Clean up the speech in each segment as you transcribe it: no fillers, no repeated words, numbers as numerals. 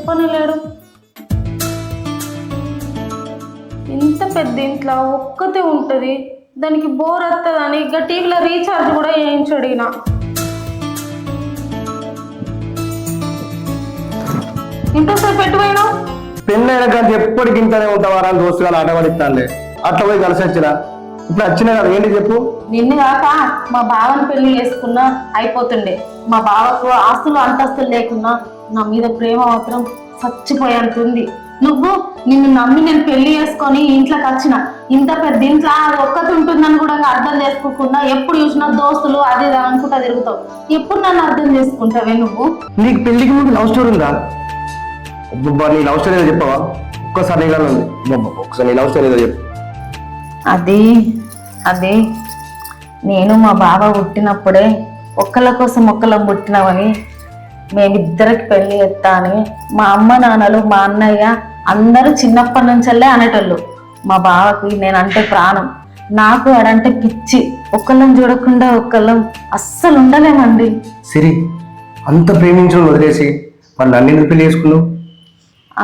చెప్పని లేడు. ఇంత పెద్ద ఇంట్లో ఒక్కతే ఉంటుంది, దానికి బోర్ వస్తుందని ఇక టీవీలో రీఛార్జ్ కూడా చేయించాడు ఈయన. ఇంతసేపు పెట్టుపోయినా పెళ్ళైన కానీ ఎప్పటికి ఇంతనే ఉంటావారా అని దోస్తుగా ఆట పడిస్తానులే. అట్లా పోయి కలిసి వచ్చినా ఇప్పుడు వచ్చినా కదా ఏంటి చెప్పు. నిన్ను కాక మా బావని పెళ్లి చేసుకున్నా అయిపోతుండే. మా బావకు ఆస్తులు అంతస్తులు లేకున్నా నా మీద ప్రేమ మాత్రం చచ్చిపోయేంతుంది. నిన్ను నమ్మి నేను పెళ్లి చేసుకొని ఇంట్లోకి వచ్చిన, ఇంత పెద్ద ఇంట్లో అది ఒక్కటి ఉంటుందని కూడా అర్థం చేసుకోకుండా ఎప్పుడు చూసినా దోస్తులు అది అనుకుంటా తిరుగుతావు. ఎప్పుడు నన్ను అర్థం చేసుకుంటావే నువ్వు? నీకు పెళ్లికి ముందు లవ్ స్టోరీ ఉందా? నీ లవ్ స్టోరీ ఏదో చెప్పవా? ఒక్కసారి నీళ్ళ ఉంది, ఒకసారి నీ లవ్ స్టోరీ ఏదో చెప్పు. అది నేను మా బావ పుట్టినప్పుడే ఒక్కళ్ళ కోసం ఒక్కళ్ళం పుట్టినామని, మేమిద్దరికి పెళ్లి చేస్తా అని మా అమ్మ నాన్నలు మా అన్నయ్య అందరూ చిన్నప్పటి నుంచల్లే అనేటోళ్ళు. మా బావకి నేనంటే ప్రాణం, నాకు అడంటే పిచ్చి. ఒక్కళ్ళం చూడకుండా ఒక్కళ్ళం అస్సలు ఉండలేమండి. సిరి, అంత ప్రేమించడం వదిలేసి వాళ్ళు అన్ని పెళ్లి చేసుకున్నావు?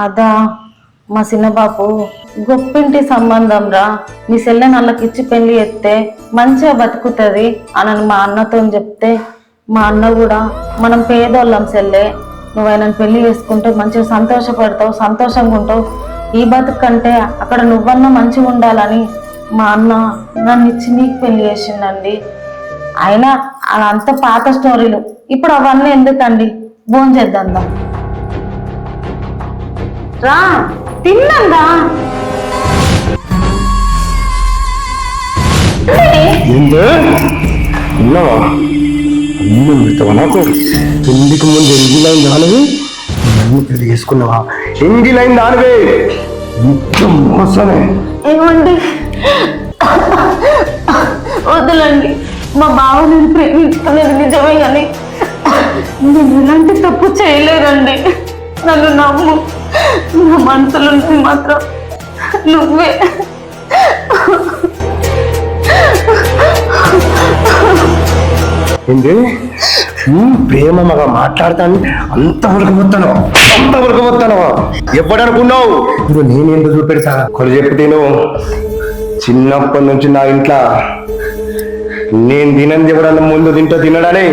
అదా మా చిన్నబాబు గొప్పింటి సంబంధం రా, మీ సెల్లె నల్లకిచ్చి పెళ్లి ఎత్తే మంచిగా బతుకుతుంది అని మా అన్నతో చెప్తే, మా అన్న కూడా మనం పేదోళ్ళం సెల్లె, నువ్వు ఆయన పెళ్లి చేసుకుంటే మంచిగా సంతోషపడతావు, సంతోషంగా ఉంటావు, ఈ బతుకంటే అక్కడ నువ్వన్నా మంచిగా ఉండాలని మా అన్న నన్ను ఇచ్చి నీకు పెళ్లి చేసిండండి. అయినా అదంతా పాత స్టోరీలు, ఇప్పుడు అవన్నీ ఎందుకండి? భోజనం చేద్దాందా రా, తిన్నందా? నాకు పెళ్లికి ముందు ఎంగి లైన్ దానివి, నన్ను పెళ్లి చేసుకున్నావా? ఎంగి లైన్ దానివే, మొత్తం మోసమే. ఏమండి వద్దులండి, మా బావ నేను ప్రేమించుకునేది నిజమే కానీ నేను ఇలాంటి తప్పు చేయలేదండి. నన్ను నమ్ము, నా మనసులో మాత్రం నువ్వే. ఏంటి ప్రేమ మగ మాట్లాడతాను అంత ఉడకపోతాను ఎప్పుడనుకున్నావు? ఇప్పుడు నేనేందో చూపెడతా కొలు చెప్తేను. చిన్నప్పటి నుంచి నా ఇంట్లో నేను తినని ఎవడన్నా ముందు తినడానే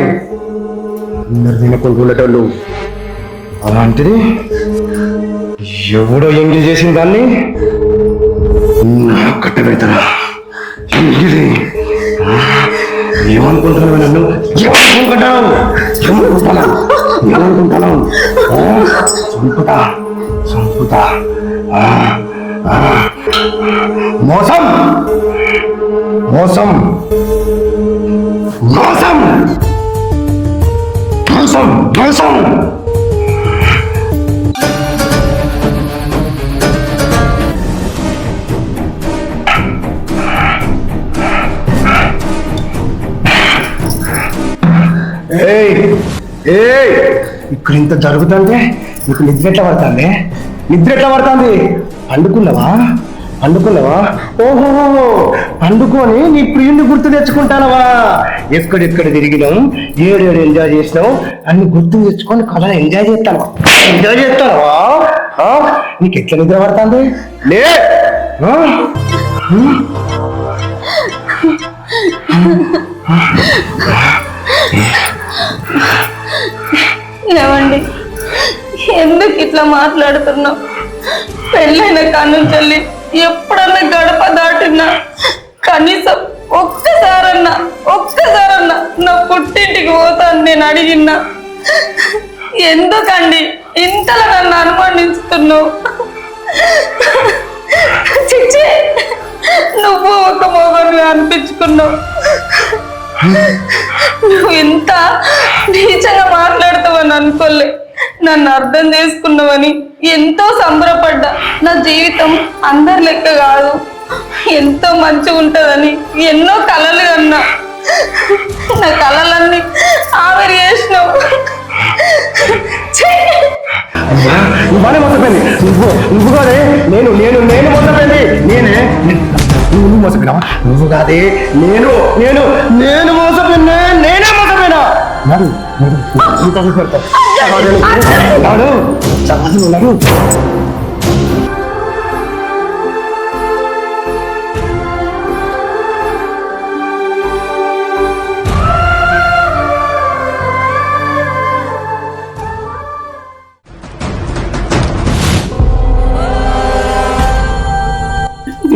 అందరు తినకొనుకునేటోళ్ళు. అలాంటిది ఎవడో ఎంగిల్ చేసిన దాన్ని కట్ట పెడతారా? ఏమనుకుంటున్నావు నన్ను? ఏమనుకుంటున్నావు? సంపుతా మోసం మోసం మోసం మోసం మోసం. ఇక్కడ ఇంత జరుగుతుంటే నీకు నిద్ర ఎట్లా పడుతుంది? పండుకున్నావా? ఓహో, పండుకొని నీ ప్రియుని గుర్తు తెచ్చుకుంటానవా? ఎక్కడెక్కడ తిరిగినాం, ఏడేడు ఎంజాయ్ చేసినావు అన్ని గుర్తు తెచ్చుకొని కళ ఎంజాయ్ చేస్తానవా? నీకు ఎట్లా నిద్ర పడుతుంది? లే ఏమండి ఎందుకు ఇట్లా మాట్లాడుతున్నావు? పెళ్ళైన కానుంచెల్లి ఎప్పుడన్నా గడప దాటినా కనీసం ఒక్కసారన్నా నా పుట్టింటికి పోతాను నేను అడిగినా. ఎందుకండి ఇంతలా నన్ను అనుమానిస్తున్నావు? చిచ్చి, నువ్వు ఒక మొగను అనిపించుకున్నావు. నువ్వు ఇంత నీచంగా మాట్లాడుతావని అనుకోలే. నన్ను అర్థం చేసుకున్నావని ఎంతో సంబరపడ్డా. నా జీవితం అందరి లెక్క కాదు, ఎంతో మంచిగా ఉంటుందని ఎన్నో కలలు కన్నా. నా కలలన్నీ ఆవిరి చేసినావు. బాగా మోసపోయింది నువ్వు కాదే, నేను మోసపోయింది. నువ్వు మోసపోయినావా? నువ్వు కాదే, నేను మోసపోయినా. నేనే మోసపోయినా. నడు.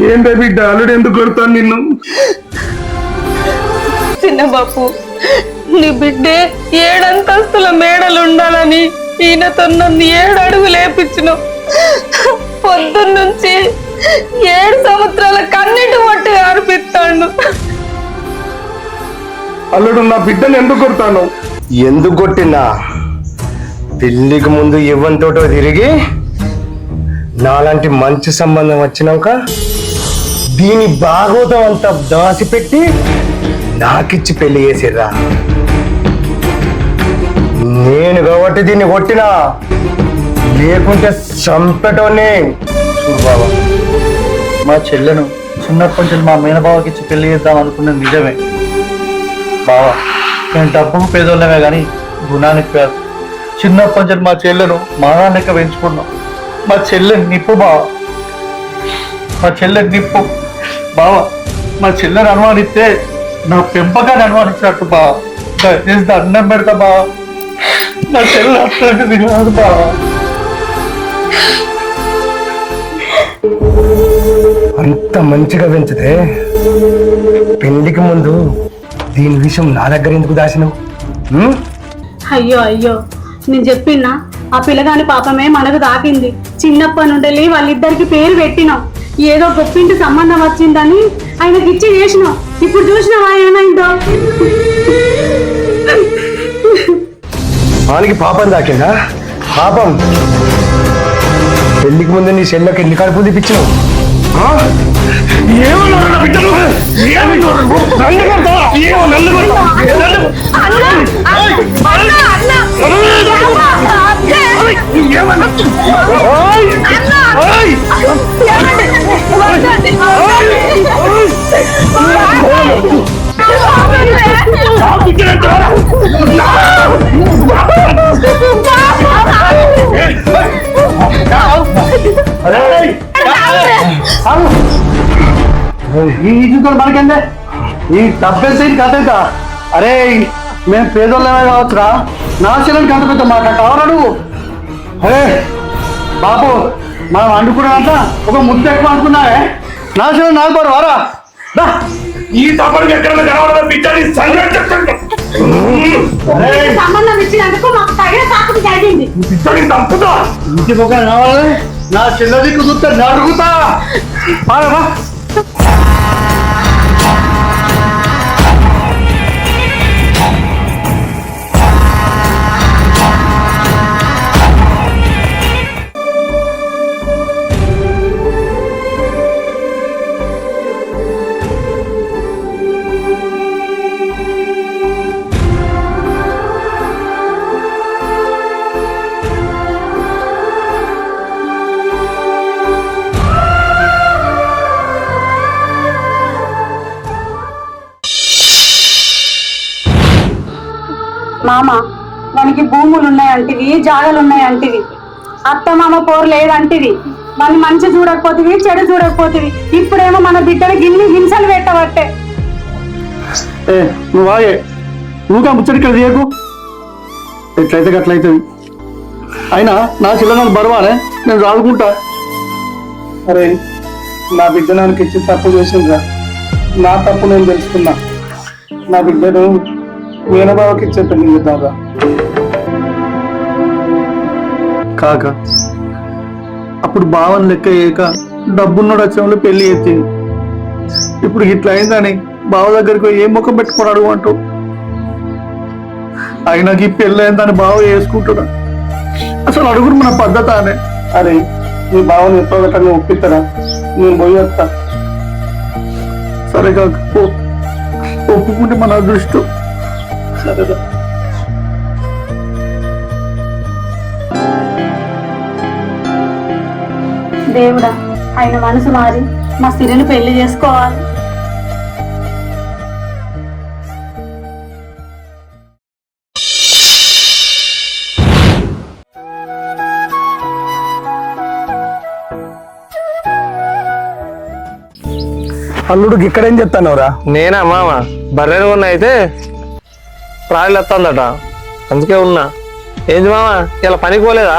ఏంటో బిడ్డ అల్లుడు ఎందుకు కొడతాను నిన్ను? చిన్న బాపు, నీ బిడ్డే 7 అంతస్తుల మేడలు ఉండాలని ఈయనతో నన్ను 7 అడుగులు లేపించిన. పొద్దున్నుంచి 7 సంవత్సరాల కన్నీటి మట్టి ఆర్పిస్తాడు. అల్లుడు నా బిడ్డను ఎందుకు కొడతాను? ఎందుకు కొట్టినా? పెళ్లికి ముందు ఇవ్వంతోటో తిరిగి నాలాంటి మంచి సంబంధం వచ్చినాక దీని భాగవతం అంతా దాచిపెట్టి నాకిచ్చి పెళ్లి చేసిర్రా. నేను కాబట్టి దీన్ని కొట్టినా, లేకుంటే చంపటోనే. చూడు బాబా, మా చెల్లెను చిన్నప్పటి నుంచి మా మేనబావకి ఇచ్చి పెళ్లి చేద్దాం అనుకున్నది నిజమే బావా. నేను డబ్బుకు పేదోళ్ళమే కానీ గుణానికి పేద. చిన్నప్పటి నుంచి మా చెల్లెను మానా లెక్క పెంచుకున్నాం. మా చెల్లెని నిప్పు బావ, మా చెల్లెని నిప్పు బావ. మా చెల్లెని అనుమానిస్తే నా పెంపకాన్ని అనుమానించినట్టు బావ. దయచేసి అన్నం పెడతా బావ. నా చెల్లెలు అట్లాంటిది కాదు బావ. అంత మంచిగా పెంచితే పెళ్లికి ముందు దీని విషయం నా దగ్గర ఎందుకు దాచినావు? అయ్యో అయ్యో, నేను చెప్పినా ఆ పిల్లగాని పాపమే మనకు దాకింది. చిన్నప్పటి నుండి వాళ్ళిద్దరికి పేరు పెట్టినాం. ఏదో గొప్పింటి సంబంధం వచ్చిందని ఆయనకి ఇచ్చి చేసినాం. ఇప్పుడు చూసినావా ఏమైందో? వానికి పాపం దాకేనా? పాపం పెళ్లికి ముందు నీ చెల్లెకి ఎన్ని కడుపులు తీపిచ్చినావు? ఈ ఈజీతో మనకేందే? ఈ డబ్బెంత కథ ఎంత? అరే మేము పేదోళ్ళమే కావచ్చురా, నా చెల్లెనికి అంత పెద్ద మాట కావాలా నువ్వు? అరే బాబు, మనం అనుకున్నంత ఒక ముద్ద ఎక్కువ అనుకున్నావే. నా చెల్లెలు నాకు పడు వారా. ఈ తప్పటికి ఎక్కడ సంబంధం ఇచ్చినందుకు మాకు తగిన సాకులు జరిగింది. ఇంటికి ఒక కావాలి. నా చెల్లెది కుదురుతా నడుగుతా. మామ, మనకి భూములు ఉన్నాయంటివి, జాగాలు ఉన్నాయంటివి, అత్త మామ పోరు లేదంటివి. మన మంచి చూడకపోతివి, చెడు చూడకపోతివి. ఇప్పుడేమో మన బిడ్డలు గిన్ని హింసలు పెట్టబట్టే. నువ్వు వాగే, నువ్వుగా ముచ్చటిక్కడ చేయకు. ఎట్లయితే అట్లయితుంది. అయినా నా చిల్లనకు బరవాలే, నేను రాదుకుంటా. అరే నా బిడ్డ నాకు ఇచ్చి తప్పు చేసిందిరా. నా తప్పు నేను తెలుసుకున్నా. నా బిడ్డను వీణబావకి ఇచ్చే పెళ్లి చేద్దాంరా. కాక అప్పుడు భావన లెక్క అయ్యాక డబ్బున్నోడు వచ్చేవాళ్ళు పెళ్లి ఎత్తింది. ఇప్పుడు ఇట్లా అయిందని బావ దగ్గరికి ఏం ముఖం పెట్టుకుని అడుగు అంటూ ఆయనకి పెళ్ళి అయిందని బావ వేసుకుంటున్నా. అసలు అడుగురు మన పద్ధత అనే. అరే నీ బావని ఎప్పటికన్నా ఒప్పిస్తారా? నేను పోయి వస్తా. సరే కాక ఒప్పుకుంటే మన అదృష్టం. సరేదా? దేవుడా, ఆయన మనసు మారి మా సిరిని పెళ్లి చేసుకోవాలి. అల్లుడికి ఇక్కడేం చెప్తానవరా? నేనా మామ బర్రెలు ఉన్న అయితే ప్రాణులు వస్తుందట, అందుకే ఉన్నా. ఏంది మామ ఇలా పనికి పోలేదా?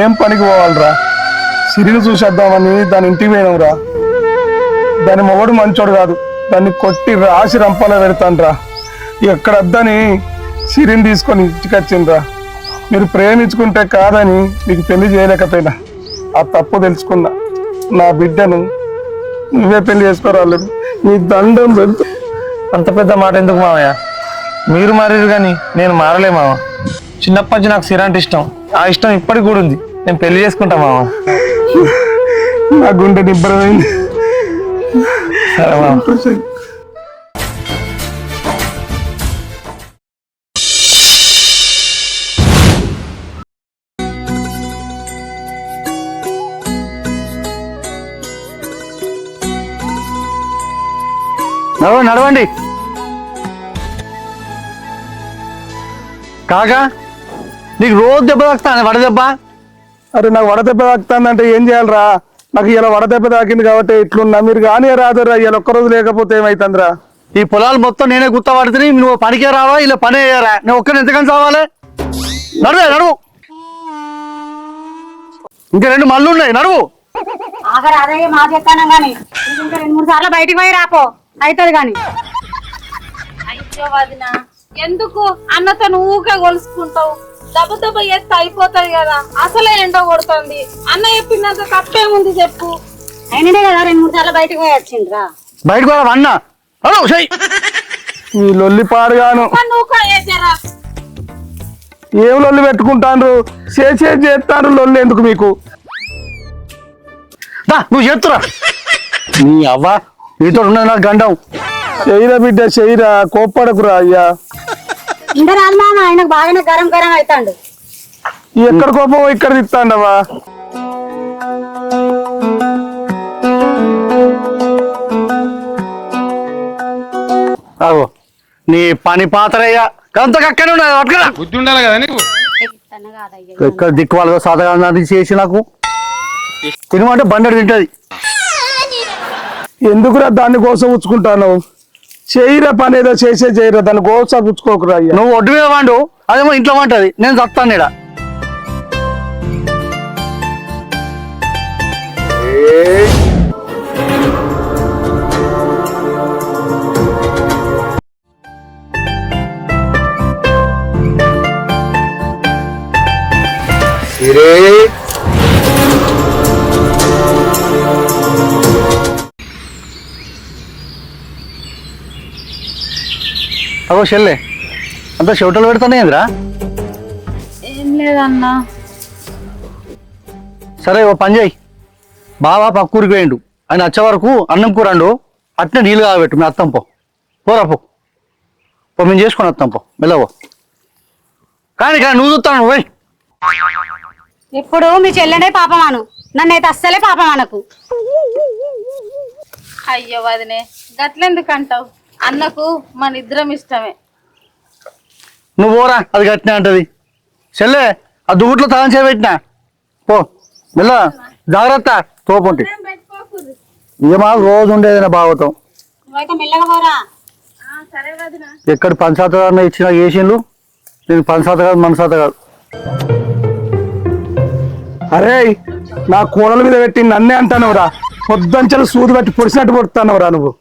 ఏం పనికి పోవాలరా? సిరిని చూసేద్దామని దాని ఇంటికి పోయినావురా. దాని మొగడు మంచోడు కాదు, దాన్ని కొట్టి రాసి రంపాల పెడతాన్రా. ఎక్కడ వద్దని సిరిని తీసుకొని ఇంటికొచ్చిండ్రా. మీరు ప్రేమించుకుంటే కాదని మీకు పెళ్లి చేయలేకపోయినా ఆ తప్పు తెలుసుకున్నా. నా బిడ్డను నువ్వే పెళ్లి చేసుకోరాళ్ళు, నీ దండం పెద్ద. అంత పెద్ద మాట ఎందుకు మామయ్య? మీరు మారారు కానీ నేను మారలే మామ. చిన్నప్పటి నుంచి నాకు సిర అంటే ఇష్టం, ఆ ఇష్టం ఇప్పటికి కూడా ఉంది. నేను పెళ్లి చేసుకుంటా మామ. నా గుండె నిబ్బరమైంది. సరే మామ. నడవండి కాకా. నీకు రోజు దెబ్బ తాకుతాను, వడదెబ్బ. అరే నాకు వడదెబ్బ తాకుతానంటే ఏం చేయాలరా? నాకు ఇలా వడదెబ్బ తాకింది కాబట్టి ఇట్లున్నా. మీరు కానీ రాదురా, ఇలా ఒక్కరోజు లేకపోతే ఏమైతుందిరా? ఈ పొలాలు మొత్తం నేనే గుర్తపడుతుంది. నువ్వు పనికే రావా, ఇలా పని అయ్యారా? నేను ఒక్కరిని ఎంతకని చావాలి? నడువు. ఇంకా 2 మళ్ళు ఉన్నాయి, నడువు. ఆఖరి అదే మాట చెప్తాను కానీ ఇంకా 2-3 సార్లు బయటికి పోయి రాపో అవుతుంది కానీ. అయ్యో వదిన, ఎందుకు అన్నతో ఊకే కొలుసుకుంటావు? దెబ్బ దెబ్బ ఎత్తే అయిపోతుంది కదా. అసలే ఎండ కొడుతుంది. అన్న చెప్పినంత తప్పేముంది చెప్పు. అయిననే కదా 2-3 సార్లు బయటికి పోయి వచ్చిండ్రా. బయటకు పోరా అన్న. ఈ లొల్లి పాడుగాను. నువ్వు వేసారా? ఏం లొల్లి పెట్టుకుంటాను? చేస్తాను లొల్లి ఎందుకు మీకు? నువ్వు చేస్తురా. నీ అవ్వ నీతో ఉన్నది నాకు గండం. చెయ్యరా బిడ్డ చెయ్యరా, కోప్పడకురా అయ్యా. ఇంకా రాదు మామ, ఆయనకు బాగానే గరం అవుతాడు. ఎక్కడ కోపం ఇక్కడ తిత్తాండవా? అగో నీ పని పాత్రయ్యా కంతకక్కనే ఉన్నది. బుద్ధి ఉండాలి కదా నీకు. ఎక్కడ దిక్కు వాళ్ళతో సాధగా చేసి నాకు తినమంటే బండెడు తింటది. ఎందుకురా దాన్ని కోసం ఉంచుకుంటాను? చెయ్యరా పని, ఏదో చేయరా, దాన్ని కోసం పుచ్చుకోకురా అయ్యా. నువ్వు ఒడ్డు మీద వండు, అదేమో ఇంట్లో వంటది. నేను చస్తాను ఈడ. అగో చెల్లె అంత చెవిటలు పెడతానే ఏంద్రా? ఏం లేదన్నా. సరే ఓ పని చేయి, బావా పక్కూరికి వేయండు. ఆయన వచ్చే వరకు అన్నం కూర అండు, అట్నే నీళ్ళు కాబెట్టు. మీ అత్తం పోరా పో. మేము చేసుకొని వస్తాం పో, మెల్లవో. కానీ నువ్వు చూస్తాను పోయి. ఇప్పుడు మీ చెల్లెనే పాపమాను, నన్నైతే అస్సలే పాపమానకు. అయ్యో వదినే, గట్లెందుకు అంటావు? అన్నకు మన ఇద్దరం ఇష్టమే. నువ్వు పోరా, అది గట్టినే అంటది. చెల్లె ఆ దుగుట్లో తాగం చేయబెట్టినా పో, మెల్ల జాగ్రత్త. తోపుంటి ఏమా రోజు ఉండేది భాగవతం. నువ్వైతే మెల్లగా పోరా. ఎక్కడ పంచాయతీ ఇచ్చిన ఏషన్లు, నేను పంచాయతీ కాదు మనసాత కాదు. అరే నా కోడల మీద పెట్టి నన్నే అంటానవరా? పొద్దంచెలు సూది పెట్టి పొడిచినట్టు కొడుతానవరా నువ్వు?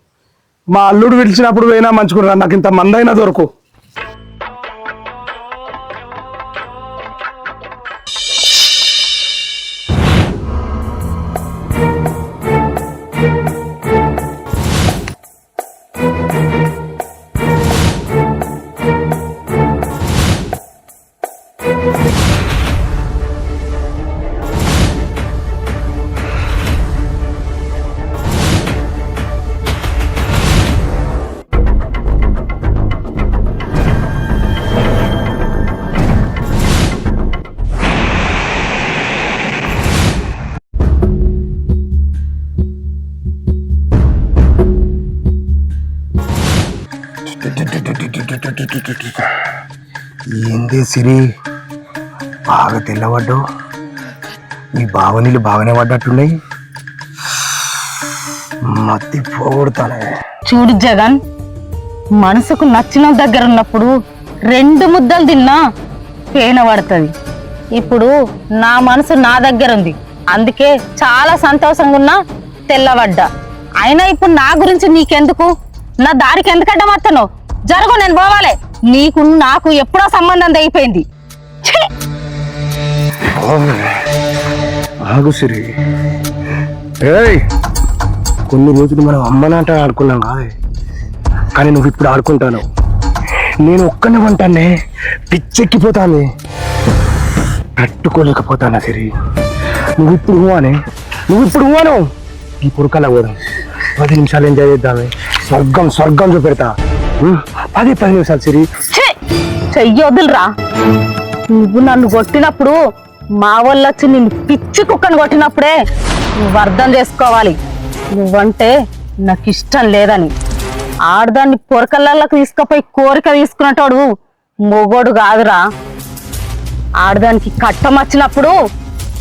మా అల్లుడు పిలిచినప్పుడు పోయినా మంచుకున్నా, నాకు ఇంత మందైనా దొరకు. ఏంది సిరి బాగా తెల్లబడ్డావు? మీ బావ నీళ్ళు బాగానే పడ్డట్టున్నాయి. మత్తి పోగొడతానే. చూడు జగన్, మనసుకు నచ్చిన దగ్గర ఉన్నప్పుడు 2 ముద్దలు తిన్నా పేన పడుతుంది. ఇప్పుడు నా మనసు నా దగ్గర ఉంది, అందుకే చాలా సంతోషంగా ఉన్నా, తెల్లబడ్డా. అయినా ఇప్పుడు నా గురించి నీకెందుకు? నా దారికి ఎందుకంటే మాత్రం జరుగు, నేను పోవాలి. నీకు నాకు ఎప్పుడో సంబంధం అయిపోయింది. ఆగు సిరి. ఏయ్, కొన్ని రోజులు మనం అమ్మనాట ఆడుకున్నాం కాదే, కానీ నువ్వు ఇప్పుడు ఆడుకుంటాను. నేను ఒక్కనే ఉంటానే, పిచ్చెక్కిపోతాను, తట్టుకోలేకపోతానా సిరి. నువ్వు ఇప్పుడు ఊవాను ఈ పురకల్లా పోదాం. 10 నిమిషాలు ఎంజాయ్ చేద్దామే. స్వర్గం చూపెడతా. 10 నిమిషాలు సిరి. చెయ్యొద్దురా. నువ్వు నన్ను కొట్టినప్పుడు మా వాళ్ళు వచ్చి నిన్ను పిచ్చి కుక్కను కొట్టినప్పుడే నువ్వు అర్థం చేసుకోవాలి, నువ్వంటే నాకు ఇష్టం లేదని. ఆడదాన్ని పొరకల్లాలకు తీసుకుపోయి కోరిక తీసుకున్నటోడు మొగోడు కాదురా. ఆడదానికి కట్టం వచ్చినప్పుడు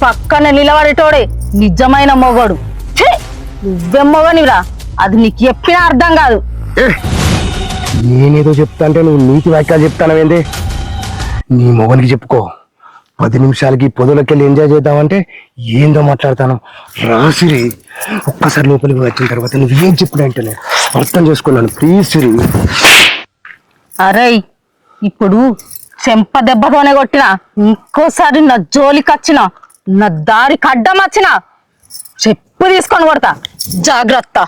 పక్కన నిలబడేటోడే నిజమైన మొగోడు. నువ్వేం మొగనిరా, అది నీకు చెప్పినా అర్థం కాదు. నేనేదో చెప్తా అంటే నువ్వు నీతి వాక్యాలు చెప్తానవేంది? నీ మొగనికి చెప్పుకో. 10 నిమిషాలకి పొదలోకి వెళ్ళి ఎంజాయ్ చేద్దామంటే ఏందో మాట్లాడతాను. రాసిరి, ఒక్కసారి లోపలికి వచ్చిన తర్వాత నువ్వు ఏం చెప్పినంటే అర్థం చేసుకున్నాను. ప్లీజ్ సిరి. అరే, ఇప్పుడు చెంప దెబ్బతోనే కొట్టినా, ఇంకోసారి నా జోలికి వచ్చినా, నా దారికి అడ్డం వచ్చినా చెప్పు తీసుకొని కొడతా, జాగ్రత్త.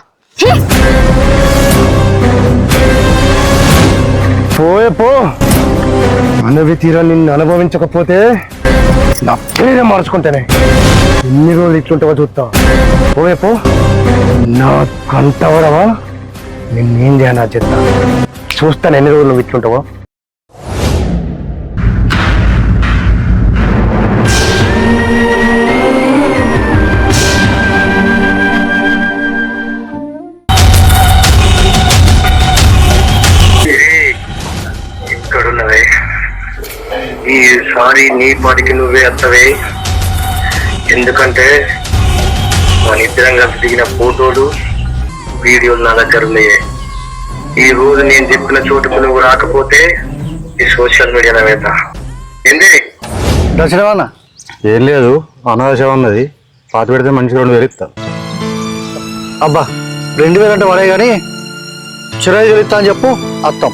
పోయే పో. మనవి తీరా నిన్ను అనుభవించకపోతే నా పేరే మార్చుకుంటానే. ఎన్ని రోజులు ఇట్లుంటావో చూస్తా. పోయే పో. నా కంటవడవా, నిన్నేం చేయనా చెప్తా. చూస్తాను ఎన్ని రోజులు నువ్వు ఇట్లుంటావో. ఈసారి నీ పాటికి నువ్వే వస్తావే. ఎందుకంటే మన ఇద్దరం కలిసి దిగిన ఫోటోలు, వీడియోలు నా దగ్గర ఉన్నాయే. ఈ రోజు నేను చెప్పిన చోటుకు నువ్వు రాకపోతే ఈ సోషల్ మీడియాలో వేద్దా. ఏంది దర్శనమన్నా? ఏం లేదు, అనావశ్యం ఉన్నది. పాత పెడితే మంచిగా 2,000 ఇస్తా. అబ్బా, 2,000 అంటే పడే కానీ చిరాయి ఇస్తా అని చెప్పు, అత్తం.